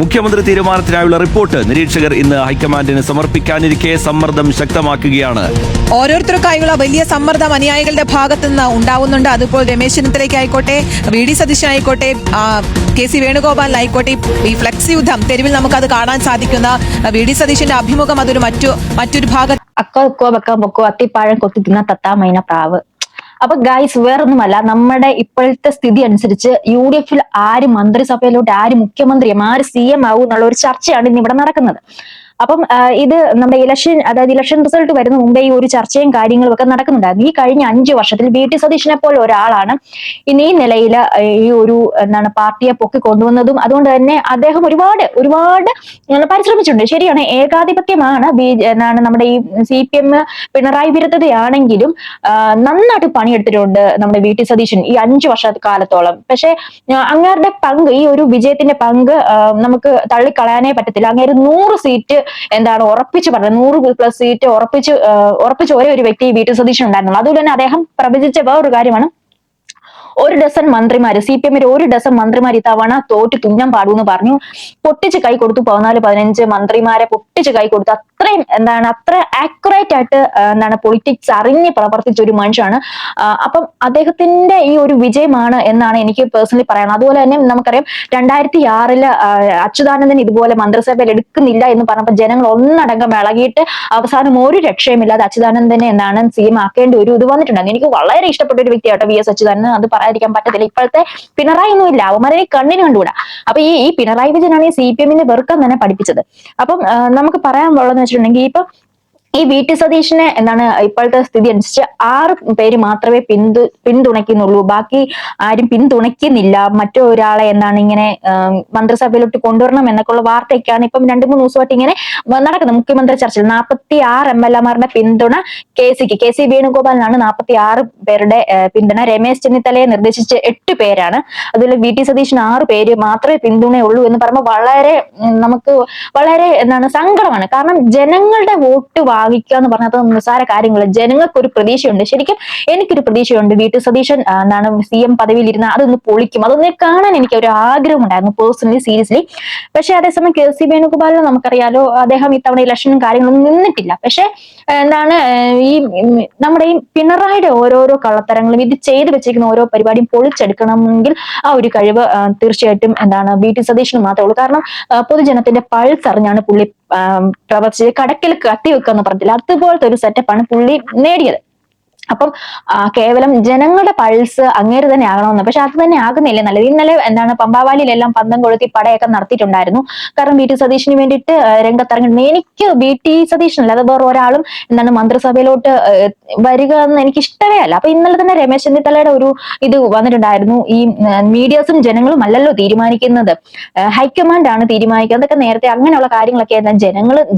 മുഖ്യമന്ത്രി തീരുമാനത്തിനായുള്ള റിപ്പോർട്ട് നിരീക്ഷകർ ഇന്ന് ഹൈക്കമാൻഡിന് സമർപ്പിക്കാനിരിക്കെ സമ്മർദ്ദം ശക്തമാക്കുകയാണ്. ഓരോരുത്തർക്കായുള്ള വലിയ സമ്മർദ്ദം അനുയായികളുടെ ഭാഗത്തുനിന്ന് ഉണ്ടാവുന്നുണ്ട്. അതിപ്പോൾ രമേശ് ചെന്നിത്തലയ്ക്കായിക്കോട്ടെ, വി.ഡി. സതീശനായിക്കോട്ടെ, കെ.സി. വേണുഗോപാലിനായിക്കോട്ടെ, ഈ ഫ്ലെക്സ് യുദ്ധം തെരുവിൽ നമുക്കത് കാണാൻ സാധിക്കുന്ന വി.ഡി. സതീശന്റെ അഭിമുഖം അതൊരു മറ്റൊരു ഭാഗത്ത് അക്കോ വെക്കാൻ പൊക്കോ അത്തിപ്പാഴം കൊത്തി തിന്ന തത്താമൈന പ്രാവ്. അപ്പൊ ഗൈസ് വേറൊന്നുമല്ല, നമ്മുടെ ഇപ്പോഴത്തെ സ്ഥിതി അനുസരിച്ച് UDF ആര് മന്ത്രിസഭയിലോട്ട്, ആര് മുഖ്യമന്ത്രിയും, ആര് CM ആവും എന്നുള്ള ഒരു ചർച്ചയാണ് ഇന്ന് ഇവിടെ നടക്കുന്നത്. അപ്പം ഇത് നമ്മുടെ ഇലക്ഷൻ റിസൾട്ട് വരുന്ന മുമ്പേ ഈ ഒരു ചർച്ചയും കാര്യങ്ങളും ഒക്കെ നടക്കുന്നുണ്ടായിരുന്നു. ഈ കഴിഞ്ഞ 5 വർഷത്തിൽ വി.ടി. സതീശനെ പോലെ ഒരാളാണ് ഇനി ഈ നിലയിൽ ഈ ഒരു പാർട്ടിയെ പൊക്കി കൊണ്ടുവന്നതും. അതുകൊണ്ട് തന്നെ അദ്ദേഹം ഒരുപാട് പരിശ്രമിച്ചിട്ടുണ്ട്. ശരിയാണ്, ഏകാധിപത്യമാണ് നമ്മുടെ ഈ CPM പിണറായി വിരുദ്ധതയാണെങ്കിലും നന്നായിട്ട് പണിയെടുത്തിട്ടുണ്ട് നമ്മുടെ വി.ടി. സതീശൻ ഈ 5 വർഷക്കാലത്തോളം. പക്ഷെ അങ്ങേരുടെ പങ്ക്, ഈ ഒരു വിജയത്തിന്റെ പങ്ക് നമുക്ക് തള്ളിക്കളയാനേ പറ്റത്തില്ല. അങ്ങേര് 100 സീറ്റ് ഉറപ്പിച്ച് പറഞ്ഞത്, 100+ സീറ്റ് ഉറപ്പിച്ച ഒരേ ഒരു വ്യക്തി വി.ടി. സതീശൻ ഉണ്ടായിരുന്നുള്ളൂ. അതുകൊണ്ട് തന്നെ അദ്ദേഹം പ്രവചിച്ച വേറൊരു കാര്യമാണ്, 1 ഡസൻ മന്ത്രിമാര്, CPM 1 ഡസൻ മന്ത്രിമാർ ഇത്തവണ തോറ്റ് തുന്നം പാടൂന്ന് പറഞ്ഞു. പൊട്ടിച്ച് കൈ കൊടുത്തു. 14-15 മന്ത്രിമാരെ പൊട്ടിച്ച് കൈ കൊടുത്തു. അത്രയും അത്ര ആക്യുറേറ്റ് ആയിട്ട് പൊളിറ്റിക്സ് അറിഞ്ഞ് പ്രവർത്തിച്ച ഒരു മനുഷ്യനാണ്. അപ്പം അദ്ദേഹത്തിന്റെ ഈ ഒരു വിജയമാണ് എന്നാണ് എനിക്ക് പേഴ്സണലി പറയാനുള്ളത്. അതുപോലെ തന്നെ നമുക്കറിയാം 2006 അച്യുതാനന്ദൻ ഇതുപോലെ മന്ത്രിസഭയിൽ എടുക്കുന്നില്ല എന്ന് പറഞ്ഞപ്പോൾ ജനങ്ങൾ ഒന്നടങ്കം ഇളകിയിട്ട് അവസാനം ഒരു രക്ഷയുമില്ലാതെ അച്യുതാനന്ദനെ CM ആക്കേണ്ട ഒരു ഇത് വന്നിട്ടുണ്ടായിരുന്നു. എനിക്ക് വളരെ ഇഷ്ടപ്പെട്ട ഒരു വ്യക്തിയാട്ടോ VS അച്യുതാനന്ദൻ, അത് പറയാതിരിക്കാൻ പറ്റത്തില്ല. ഇപ്പോഴത്തെ പിണറായി ഒന്നും ഇല്ല, അവന്മാരെ കണ്ണിന് കണ്ടുകൂടാ. അപ്പൊ ഈ പിണറായി വിജയനാണ് ഈ CPM വെറുക്കാൻ തന്നെ പഠിപ്പിച്ചത്. അപ്പം നമുക്ക് പറയാൻ ഉള്ളതെന്ന് വെച്ചിട്ടുണ്ടെങ്കിൽ, ഇപ്പൊ ഈ വി.ടി. സതീശനെ ഇപ്പോഴത്തെ സ്ഥിതി അനുസരിച്ച് 6 പേര് മാത്രമേ പിന്തുണയ്ക്കുന്നുള്ളൂ. ബാക്കി ആരും പിന്തുണയ്ക്കുന്നില്ല. മറ്റൊരാളെ ഇങ്ങനെ മന്ത്രിസഭയിലോട്ട് കൊണ്ടുവരണം എന്നൊക്കെയുള്ള വാർത്തയൊക്കെയാണ് ഇപ്പം 2-3 ദിവസമായിട്ട് ഇങ്ങനെ നടക്കുന്നത്. മുഖ്യമന്ത്രി ചർച്ചയിൽ 46 MLA-മാരുടെ പിന്തുണ കെ.സി. വേണുഗോപാലിനാണ്. 46 പേരുടെ പിന്തുണ. രമേശ് ചെന്നിത്തലയെ നിർദ്ദേശിച്ച് 8 പേരാണ്. അതിൽ വി.ടി. സതീശന് 6 പേര് മാത്രമേ പിന്തുണയുള്ളൂ എന്ന് പറയുമ്പോൾ നമുക്ക് വളരെ സങ്കടമാണ്. കാരണം ജനങ്ങളുടെ വോട്ട് വാങ്ങിക്കുക എന്ന് പറഞ്ഞാൽ നിസ്സാര കാര്യങ്ങൾ. ജനങ്ങൾക്കൊരു പ്രതീക്ഷയുണ്ട്. ശരിക്കും എനിക്കൊരു പ്രതീക്ഷയുണ്ട്, വി.ടി. സതീശൻ CM പദവിയിൽ ഇരുന്ന അതൊന്ന് പൊളിക്കും, അതൊന്ന് കാണാൻ എനിക്ക് ഒരു ആഗ്രഹം ഉണ്ടായിരുന്നു പേഴ്സണലി, സീരിയസ്ലി. പക്ഷെ അതേസമയം കെ.സി. വേണുഗോപാലിനെ നമുക്കറിയാലോ, അദ്ദേഹം ഇത്തവണ ഇലക്ഷനും കാര്യങ്ങളൊന്നും നിന്നിട്ടില്ല. പക്ഷെ ഈ നമ്മുടെ ഈ പിണറായിയുടെ ഓരോരോ കള്ളത്തരങ്ങളും, ഇത് ചെയ്തു വെച്ചിരിക്കുന്ന ഓരോ പരിപാടിയും പൊളിച്ചെടുക്കണമെങ്കിൽ ആ ഒരു കഴിവ് തീർച്ചയായിട്ടും വി.ടി. സതീശന് മാത്രമേ ഉള്ളൂ. കാരണം പൊതുജനത്തിന്റെ പൾസ് അറിഞ്ഞാണ് പുള്ളി പ്രവർത്തിച്ച് കടക്കിൽ കത്തിവെക്കുക എന്ന് പറഞ്ഞില്ല, അതുപോലത്തെ ഒരു സെറ്റപ്പാണ് പുള്ളി നേടിയത്. അപ്പം കേവലം ജനങ്ങളുടെ പൾസ് അങ്ങേര് തന്നെ ആകണമെന്ന്, പക്ഷെ അത് തന്നെ ആകുന്നില്ല നല്ലത്. ഇന്നലെ പമ്പാവാലിയിലെല്ലാം പന്തം കൊളുത്തി പടയൊക്കെ നടത്തിയിട്ടുണ്ടായിരുന്നു. കാരണം വി.ടി. സതീശന് വേണ്ടിയിട്ട് രംഗത്തിറങ്ങി. എനിക്ക് വി.ടി. സതീശനല്ല, അത് വേറെ ഒരാളും മന്ത്രിസഭയിലോട്ട് വരിക എന്ന് എനിക്ക് ഇഷ്ടമേ അല്ല. അപ്പൊ ഇന്നലെ തന്നെ രമേശ് ചെന്നിത്തലയുടെ ഒരു ഇത് വന്നിട്ടുണ്ടായിരുന്നു, ഈ മീഡിയസും ജനങ്ങളും അല്ലല്ലോ തീരുമാനിക്കുന്നത്, ഹൈക്കമാൻഡ് ആണ് തീരുമാനിക്കുന്നത്. അതൊക്കെ നേരത്തെ അങ്ങനെയുള്ള കാര്യങ്ങളൊക്കെ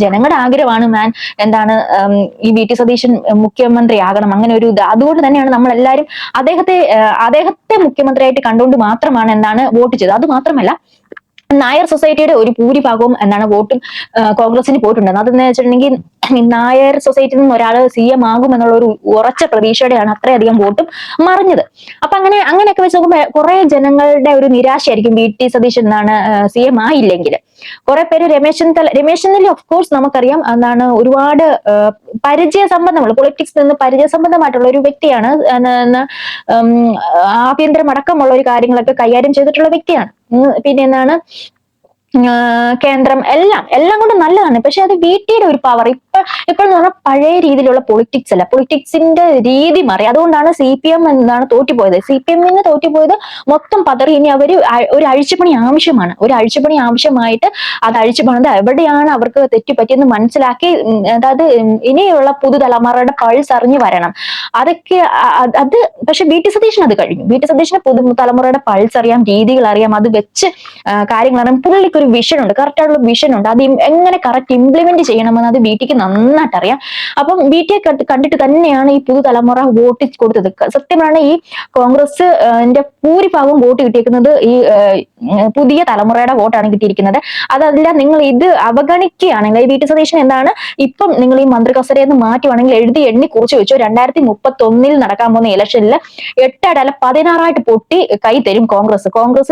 ജനങ്ങളുടെ ആഗ്രഹമാണ് ഈ വി.ടി. സതീശൻ മുഖ്യമന്ത്രി ആകണം, അങ്ങനെ ഒരു ഇത്. അതുകൊണ്ട് തന്നെയാണ് നമ്മൾ എല്ലാവരും അദ്ദേഹത്തെ മുഖ്യമന്ത്രിയായിട്ട് കണ്ടുകൊണ്ട് മാത്രമാണ് വോട്ട് ചെയ്തത്. അത് മാത്രമല്ല, നായർ സൊസൈറ്റിയുടെ ഒരു ഭൂരിഭാഗവും വോട്ടും കോൺഗ്രസിന് പോയിട്ടുണ്ടെന്ന്. അതെന്ന് വെച്ചിട്ടുണ്ടെങ്കിൽ നായർ സൊസൈറ്റിയിൽ നിന്ന് ഒരാൾ CM ആകും എന്നുള്ള ഒരു ഉറച്ച പ്രതീക്ഷയോടെയാണ് അത്രയധികം വോട്ടും മറിഞ്ഞത്. അപ്പൊ അങ്ങനെയൊക്കെ വെച്ച് നോക്കുമ്പോൾ കുറെ ജനങ്ങളുടെ ഒരു നിരാശയായിരിക്കും വി.ടി. സതീശൻ CM ആയില്ലെങ്കിൽ. കുറെ പേര് രമേശ് ചെന്നിത്തല ഓഫ് കോഴ്സ് നമുക്കറിയാം ഒരുപാട് പരിചയസമ്പന്നമുള്ള, പൊളിറ്റിക്സ് നിന്ന് പരിചയസമ്പന്നമായിട്ടുള്ള ഒരു വ്യക്തിയാണ്. ആഭ്യന്തരമടക്കമുള്ള ഒരു കാര്യങ്ങളൊക്കെ കൈകാര്യം ചെയ്തിട്ടുള്ള വ്യക്തിയാണ്. പിന്നെ കേന്ദ്രം എല്ലാം കൊണ്ട് നല്ലതാണ്. പക്ഷെ അത് വി.ടിയുടെ ഒരു പവർ ഇപ്പോൾ എന്ന് പറഞ്ഞാൽ പഴയ രീതിയിലുള്ള പൊളിറ്റിക്സ് അല്ല, പൊളിറ്റിക്സിന്റെ രീതി മാറി. അതുകൊണ്ടാണ് CPM തോറ്റുപോയത്. CPM-ന് തോറ്റുപോയത് മൊത്തം പതറി. ഇനി അവര് ഒരു അഴിച്ചുപണി ആവശ്യമാണ്. ഒരു അഴിച്ചുപണി ആവശ്യമായിട്ട് അത് അഴിച്ചുപണിത് എവിടെയാണ് അവർക്ക് തെറ്റുപറ്റിയെന്ന് മനസ്സിലാക്കി, അതായത് ഇനിയുള്ള പുതുതലമുറയുടെ പൾസ് അറിഞ്ഞു വരണം. അത് പക്ഷെ വി.ടി. സതീശൻ അത് കഴിഞ്ഞു. വി.ടി. സതീശന് പുതുതലമുറയുടെ പൾസ് അറിയാം, രീതികൾ അറിയാം, അത് വെച്ച് കാര്യങ്ങൾ അറിയാം. പുള്ളിക്ക് ഒരു വിഷൻ ഉണ്ട്, കറക്റ്റ് ആയിട്ടുള്ള വിഷൻ ഉണ്ട്. അത് എങ്ങനെ കറക്റ്റ് ഇംപ്ലിമെന്റ് ചെയ്യണമെന്ന് അത് വി.ടിക്ക് നന്നായിട്ട് അറിയാം. അപ്പം BT കണ്ടിട്ട് തന്നെയാണ് ഈ പുതുതലമുറ വോട്ട് കൊടുത്തത്. സത്യം പറഞ്ഞാൽ ഈ കോൺഗ്രസ് ഭൂരിഭാഗം വോട്ട് കിട്ടിയിരിക്കുന്നത് ഈ പുതിയ തലമുറയുടെ വോട്ടാണ് കിട്ടിയിരിക്കുന്നത്. അതല്ല, നിങ്ങൾ ഇത് അവഗണിക്കുകയാണെങ്കിൽ VT സതീശൻ എന്താണ് ഇപ്പം നിങ്ങൾ ഈ മന്ത്രി കസേരയിൽ നിന്ന് മാറ്റുവാണെങ്കിൽ എഴുതി എണ്ണി കുറിച്ച് വെച്ചു 2031 നടക്കാൻ പോകുന്ന ഇലക്ഷനിൽ 8 അല്ല 16 പൊട്ടി കൈ തരും കോൺഗ്രസ്.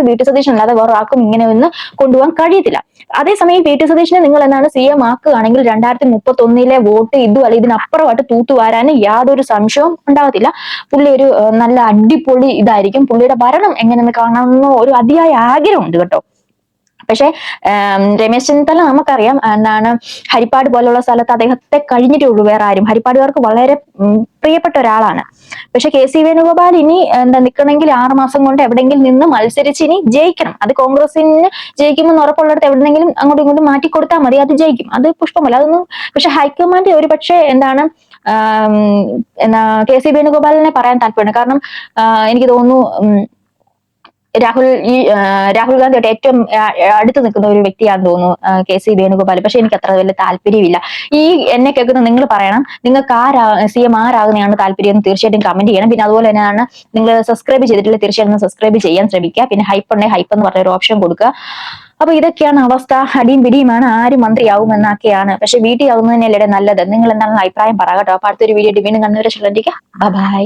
VT സതീശൻ അല്ലാതെ വേറെ ആർക്കും ഇങ്ങനെ ഒന്ന് കൊണ്ടുപോകാൻ കഴിയത്തില്ല. അതേസമയം VT സതീശനെ നിങ്ങൾ എന്താണ് CM ആക്കുകയാണെങ്കിൽ 2031 വോട്ട് ഇതും അല്ല ഇതിനപ്പുറമായിട്ട് തൂത്തുവാരാൻ യാതൊരു സംശയവും ഉണ്ടാകത്തില്ല. പുള്ളി ഒരു നല്ല അടിപൊളി ഇതായിരിക്കും. പുള്ളിയുടെ ഭരണം എങ്ങനെയെന്ന് കാണണമെന്ന് ഒരു അതിയായ ആഗ്രഹമുണ്ട് കേട്ടോ. പക്ഷെ രമേശ് ചെന്നിത്തല നമുക്കറിയാം എന്താണ് ഹരിപ്പാട് പോലുള്ള സ്ഥലത്ത് അദ്ദേഹത്തെ കഴിഞ്ഞിട്ടേ ഉള്ളൂ വേറെ ആരും. ഹരിപ്പാടുകാർക്ക് വളരെ പ്രിയപ്പെട്ട ഒരാളാണ്. പക്ഷെ KC വേണുഗോപാൽ ഇനി നിൽക്കണമെങ്കിൽ 6 മാസം കൊണ്ട് എവിടെയെങ്കിലും നിന്ന് മത്സരിച്ച് ഇനി ജയിക്കണം. അത് കോൺഗ്രസിന് ജയിക്കുമെന്ന് ഉറപ്പുള്ളിടത്ത് എവിടെയെങ്കിലും അങ്ങോട്ടും ഇങ്ങോട്ടും മാറ്റി കൊടുത്താൽ മതി, അത് ജയിക്കും. അത് പുഷ്പമല്ല അതൊന്നും. പക്ഷെ ഹൈക്കമാൻഡ് ഒരു പക്ഷേ KC വേണുഗോപാലിനെ പറയാൻ താല്പര്യമാണ്. കാരണം എനിക്ക് തോന്നുന്നു രാഹുൽ ഗാന്ധിയായിട്ട് ഏറ്റവും അടുത്ത് നിൽക്കുന്ന ഒരു വ്യക്തിയാണെന്ന് തോന്നുന്നു KC വേണുഗോപാൽ. പക്ഷെ എനിക്ക് അത്ര വലിയ താല്പര്യമില്ല. ഈ എന്നെ കേൾക്കുന്ന നിങ്ങൾ പറയണം നിങ്ങൾക്ക് CM ആരാകുന്നതാണ് താല്പര്യം എന്ന് തീർച്ചയായിട്ടും കമന്റ് ചെയ്യണം. പിന്നെ അതുപോലെ തന്നെയാണ് നിങ്ങൾ സബ്സ്ക്രൈബ് ചെയ്തിട്ടില്ല തീർച്ചയായിട്ടും സബ്സ്ക്രൈബ് ചെയ്യാൻ ശ്രമിക്കുക. പിന്നെ ഹൈപ്പ് ഉണ്ടെങ്കിൽ ഹൈപ്പ് എന്ന് പറഞ്ഞ ഒരു ഓപ്ഷൻ കൊടുക്കുക. അപ്പൊ ഇതൊക്കെയാണ് അവസ്ഥ. അടിയും പിടിയുമാണ്. ആര് മന്ത്രിയാവും എന്നൊക്കെയാണ്. പക്ഷെ VT ആവുന്നത് തന്നെയല്ലേ നല്ലത്. നിങ്ങൾ എന്താണ് അഭിപ്രായം പറയാം കേട്ടോ. അപ്പൊ അടുത്തൊരു വീഡിയോ വീണ്ടും കണ്ണൂർ ബൈ.